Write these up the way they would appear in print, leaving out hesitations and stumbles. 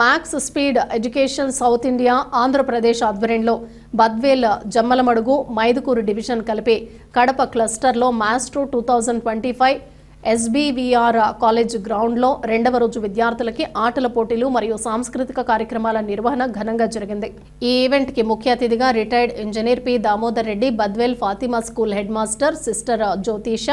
Max speed education south India Andhra Pradesh ఆధ్వర్యంలో Badvel Jammalamadugu Mydukur division కలిపి Kadapa క్లస్టర్లో maestro 2025 SBVR college గ్రౌండ్లో రెండవ రోజు విద్యార్థులకి ఆటల పోటీలు మరియు సాంస్కృతిక కార్యక్రమాల నిర్వహణ ఘనంగా జరిగింది. ఈ ఈవెంట్కి ముఖ్య అతిథిగా retired engineer P Damodar Reddy, Badvel Fatima school head master sister Jyothisha,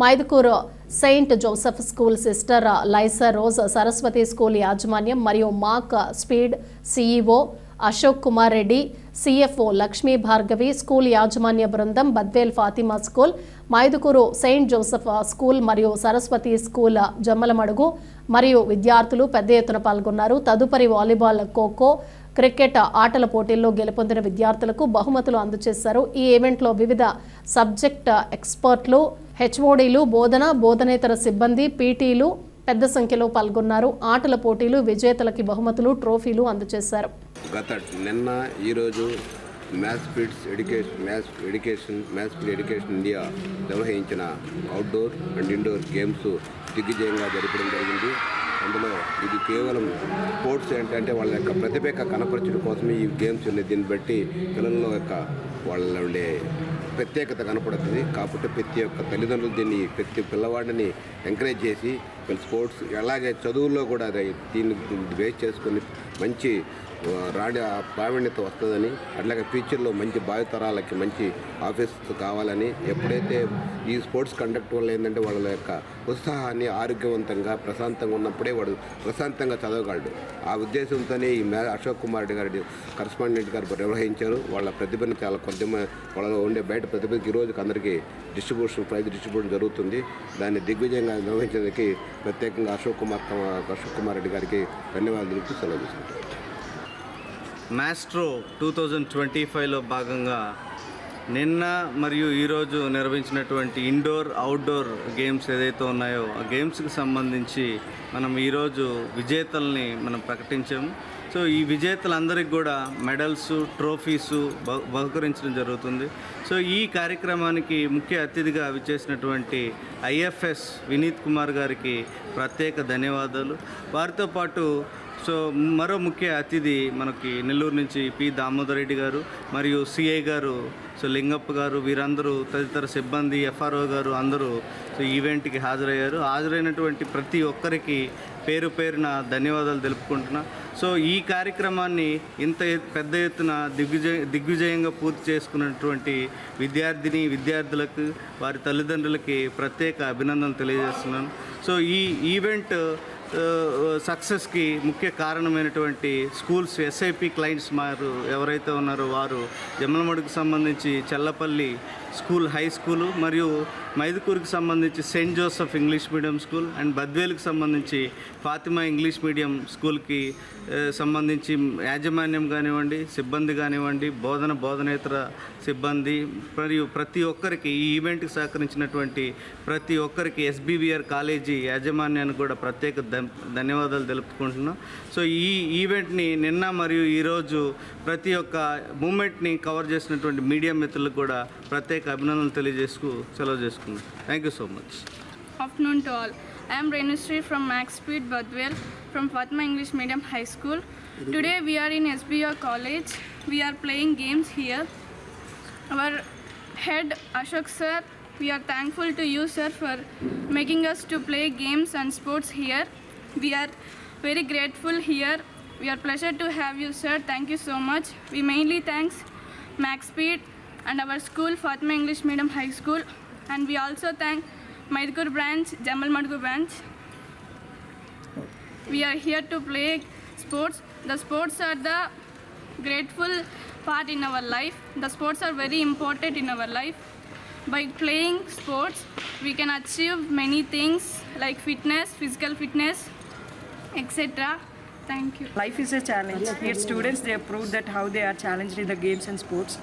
Mydukur Saint Joseph school sister Lisa Rose, Saraswati school యాజమాన్యం మరియు Mac Speed CEO Ashok Kumar Reddy, CFO Lakshmi Bhargavi, school యాజమాన్య బృందం, Badvel Fatima school, Mydukur Saint Joseph school మరియు సరస్వతి స్కూల్ జమ్మలమడుగు మరియు విద్యార్థులు పెద్ద ఎత్తున పాల్గొన్నారు. తదుపరి వాలీబాల్, ఖోఖో, క్రికెట్ ఆటల పోటీల్లో గెలుపొందిన విద్యార్థులకు బహుమతులు అందజేశారు. ఈ ఈవెంట్లో వివిధ సబ్జెక్ట్ ఎక్స్పర్ట్లు, HODలు, బోధనేతర సిబ్బంది, PTలు పెద్ద సంఖ్యలో పాల్గొన్నారు. ఆటల పోటీలు విజేతలకి బహుమతులు, ట్రోఫీలు అందజేశారు. నిన్న ఈరోజు మ్యాథ్స్ స్పీడ్ ఎడ్యుకేషన్ ఇండియా నిర్వహించిన అవుట్డోర్ అండ్ ఇండోర్ గేమ్స్ దిగ్విజయంగా జరపడం జరిగింది. అందులో ఇది కేవలం స్పోర్ట్స్ ఏంటంటే వాళ్ళ యొక్క ప్రతిభ కనపరచడం కోసమే ఈ గేమ్స్ ఉన్నాయి. దీన్ని బట్టి పిల్లల యొక్క వాళ్ళ ఉండే ప్రత్యేకత కనపడుతుంది. కాబట్టి ప్రతి ఒక్క తల్లిదండ్రులు దీన్ని ప్రతి పిల్లవాడిని ఎంకరేజ్ చేసి స్పోర్ట్స్ అలాగే చదువుల్లో కూడా దీన్ని బేస్ చేసుకొని మంచి ప్రావీణ్యత వస్తుందని, అట్లాగే ఫ్యూచర్లో మంచి భావితరాలకి మంచి ఆఫీస్ కావాలని, ఎప్పుడైతే ఈ స్పోర్ట్స్ కండక్ట్ వల్ల ఏంటంటే వాళ్ళ యొక్క ఉత్సాహాన్ని ఆరోగ్యవంతంగా ప్రశాంతంగా ఉన్నప్పుడే వాడు ప్రశాంతంగా చదవగలడు. ఆ ఉద్దేశంతోనే ఈ అశోక్ కుమార్ రెడ్డి గారి కరస్పాండెంట్ గారు నిర్వహించారు. వాళ్ళ ప్రతిభను చాలా వాళ్ళలో ఉండే బయట ప్రతిభకి ఈరోజుకి అందరికీ ప్రైజ్ డిస్ట్రిబ్యూషన్ జరుగుతుంది. దాన్ని దిగ్విజయంగా నిర్వహించేందుకు ప్రత్యేకంగా అశోక్ కుమార్ రెడ్డి గారికి ధన్యవాదాలు తెలుపుతూ సెలవు తీసుకుంటారు. మాస్ట్రో 2025లో భాగంగా నిన్న మరియు ఈరోజు నిర్వహించినటువంటి ఇండోర్ అవుట్డోర్ గేమ్స్ ఏదైతే ఉన్నాయో ఆ గేమ్స్కి సంబంధించి మనం ఈరోజు విజేతల్ని మనం ప్రకటించాము. సో ఈ విజేతలందరికీ కూడా మెడల్స్, ట్రోఫీసు బహుకరించడం జరుగుతుంది. సో ఈ కార్యక్రమానికి ముఖ్య అతిథిగా విచ్చేసినటువంటి IFS వినీత్ కుమార్ గారికి ప్రత్యేక ధన్యవాదాలు. వారితో పాటు మరో ముఖ్య అతిథి మనకి నెల్లూరు నుంచి పి దామోదర్ రెడ్డి గారు మరియు CI గారు, లింగప్ప గారు, వీరందరూ తదితర సిబ్బంది, FRO గారు అందరూ ఈవెంట్కి హాజరైనటువంటి ప్రతి ఒక్కరికి పేరు పేరున ధన్యవాదాలు తెలుపుకుంటున్నా. సో ఈ కార్యక్రమాన్ని ఇంత పెద్ద ఎత్తున దిగ్విజయంగా పూర్తి చేసుకున్నటువంటి విద్యార్థులకు, వారి తల్లిదండ్రులకి ప్రత్యేక అభినందనలు తెలియజేస్తున్నాను. సో ఈ ఈవెంట్ సక్సెస్కి ముఖ్య కారణమైనటువంటి స్కూల్స్ SIP క్లయింట్స్ ఎవరైతే ఉన్నారో వారు జమ్మలమడుగుకు సంబంధించి చెల్లపల్లి స్కూల్ హై స్కూలు మరియు మైదుకూరుకి సంబంధించి Saint Joseph English medium school and బద్వేలుకి సంబంధించి ఫాతిమా ఇంగ్లీష్ మీడియం స్కూల్కి సంబంధించి యాజమాన్యం కానివ్వండి, సిబ్బంది కానివ్వండి, బోధనేతర సిబ్బంది మరియు ప్రతి ఒక్కరికి ఈ ఈవెంట్కి సహకరించినటువంటి ప్రతి ఒక్కరికి SBVR కాలేజీ యాజమాన్యానికి కూడా ప్రత్యేక ధన్యవాదాలు తెలుపుకుంటున్నాం. సో ఈ ఈవెంట్ని నిన్న మరియు ఈరోజు ప్రతి ఒక్క మూమెంట్ని కవర్ చేసినటువంటి మీడియా మిత్రులకు కూడా ప్రత్యేక అభినందనలు తెలియజేసుకు సెలవు చేసుకున్నాం. Thank you so much. Afternoon to all. I am Renusri from Max Speed Badwell from Fatima English Medium High School. Today we are in SBR College. We are playing games here. Our head Ashok sir, we are thankful to you sir for making us to play games and sports here. We are very grateful here. We are pleasure to have you sir. Thank you so much. We mainly thanks Max Speed and our school Fatima English Medium High School, and we also thank Maydukur branch, Jammalmadu branch. We are here to play sports. The sports are the grateful part in our life. The sports are very important in our life. By playing sports, we can achieve many things like fitness, physical fitness, etc. Thank you. Life is a challenge. Here students, they have proved that how they are challenged in the games and sports.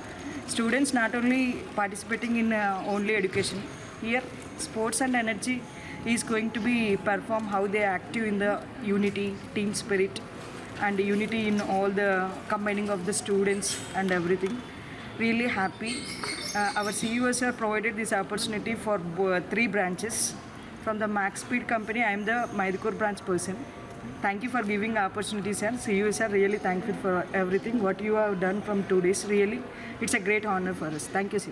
Students not only participating in only education. Here sports and energy is going to be perform how they are active in the unity, team spirit and unity in all the combining of the students and everything. Really happy. Our CEOs have provided this opportunity for 3 branches. From the Max Speed company, I am the Maydukur branch person. Thank you for giving opportunity, sir. See you, sir. Really thankful for everything what you have done from 2 days. Really, it's a great honor for us. Thank you, sir.